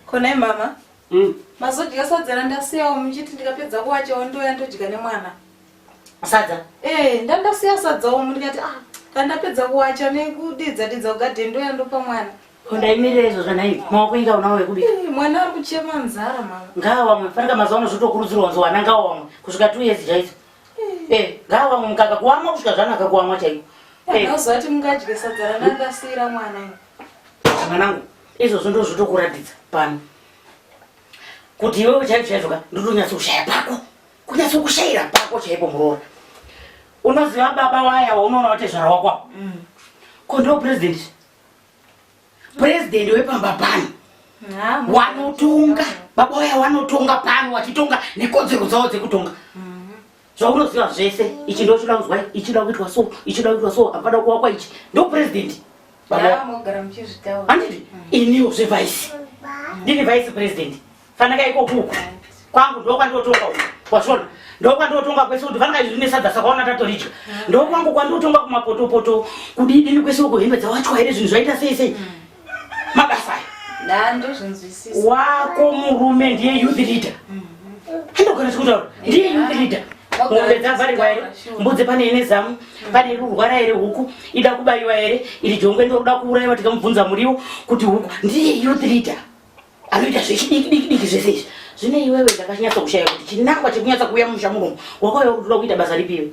Kona mama. Mazodya sadza ndasiya muchiti ndikapedza kuwacha ndoya ndodya nemwana. Sadza? Ndandasiya sadza ndikati kandapedza kuwacha nekudidza ugadhe ndoya ndopa mwana. Ndaimirira izvo zvanai maoko inga unawo ekubika. Mwana ari kuchema nzara mama. Ngawamwe fanaka mazuva zvotokurudzirwa nzi wana ngawamwe kusvika 2 years chaidzo. Ngawamwe mukaka kuamwa kusvika zvanaka kuamwa chaiko. Ndozoti mungadye sadza ndandasira mwana. Mwanangu, izvozvo ndizvo zvotokuratidza pano. Kuti iwewe chaizvo ka ndotonyatsokushaya pako. Kunyatsokushayira pako chaipo muroora. Unoziva baba waya unoona kuti zvara wakwa. Ko ndo president. President wepamba pano. Wanotonga. Baba waya wanotonga pano wachitonga nekodzero dzawo dzekutonga. Zvaunoziva zvese ichi ndochida kuzwa ichida kuitwa so ichida kuitwa so apana kuwakwa ichi ndo president. Baba mogara muchizvitaura. Anditi iniwo zvevice. Ndini vice president. Fanaka iko huku. Kwangu ndo kwandotonga uko. Wazvona? Ndo kwandotonga kwese kuti fanaka izvi nesadza sakaona tatorija. Ndo kwangu kwandotonga kumapoto kudidini kwese uko hembe dzawachwa ere zvinhu zvaita sei. Mabasa. Ndando zvinzwisisa. Wako murume ndiye youth leader. Ndogara chikutaura. Ndiye youth leader. Ngombe dzavharirwa ere, mbudzi pane ine zamu, pane iri kurwara ere huku, ida kubayiwa ere, iri jongwe ndokuda kuuraiwa tikamubvunza muriwo kuti huku ndiye youth leader. Anoita zvechidiki zvese izvi. Zvine iwewe ndakanyatsa kushaya kuti chinangwa chekunyatsa kuuya mumusha munomu wakauya kuti uda kuita basa ripiwe.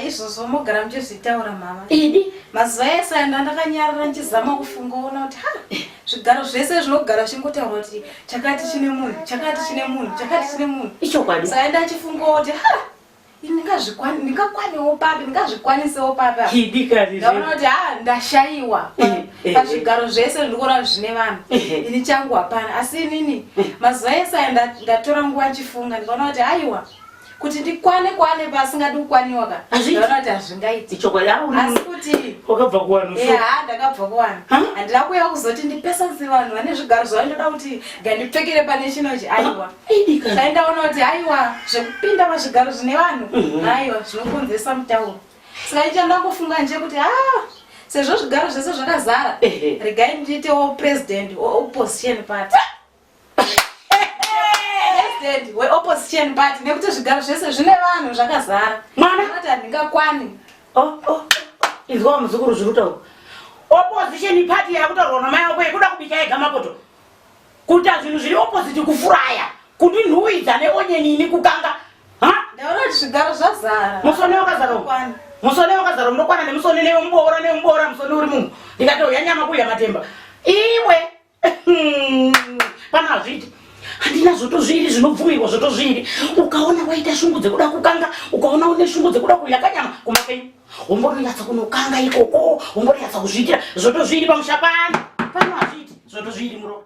Izvozvo mogara muchizvitaura mama. Idi mazuva ese ndakanyarara ndichizama kufunga ona kuti zvigaro zvese zvinogara zvingotaura kuti chakati chine munhu chakati chine munhu chakati chine munhu. Ichokwadi. Saka ndachifunga kuti ndingakwaniwo papi ndingazvikwanisewo papi. Idikari. Ndaona kuti ndashayiwa pazvigaro zvese ndikuona zvine vanhu. Ini changu hapana asi inini mazuva ese ndatora nguva nchifunga ndikaona kuti aiwa kuti ndikwane pasingadi kukwaniwa ka. Ndaona kuti hazvingaiti. Ichokwadi asi kuti wakabva kuwanhu. Ndakabva kuwanhu. Handina kuuya kuzoti ndipesanise vanhu vane zvigaro zvavandoda kuti ngandipfekere pane chinochi aiwa. Saka ndaona kuti aiwa zvekupinda pazvigaro zvine vanhu aiwa zvinokonzesa mutauro. Saka ichandangofunga nje kuti sezvo zvigaro zvese zvakazara regai ndiitewo president opposition party. Opposition party nekuti zvigaro zvese zvine vanhu zvakazara. Mwana kuti handingakwani. Izwa muzukuru zvirutaura. Opposition party yakutaurwa namai wako yekuda kubika ega mapoto. Kuti zvinhu zviri opposite kufuraya. Kuti nhuhwidza neonyeni ini kukanga. Ndaona kuti zvigaro zvazara. Musone wakazara. Musone wakazara munokwana nemusone nemuboora musone uri munhu. Ndikatouya nyama kuya matemba. Iwe pana hazviti. Handina zvotozviri zvinobvumirwa zvotozviri. Ukaona waita shungu dzekuda kukanga, ukaona une shungu dzekuda kuyaka nyama kumapenyu. Wombonyatsa kunokanga ikoko, wombonyatsa kuzviitira zvotozviri pamusha pano. Pano hazviti zvotozviri muro.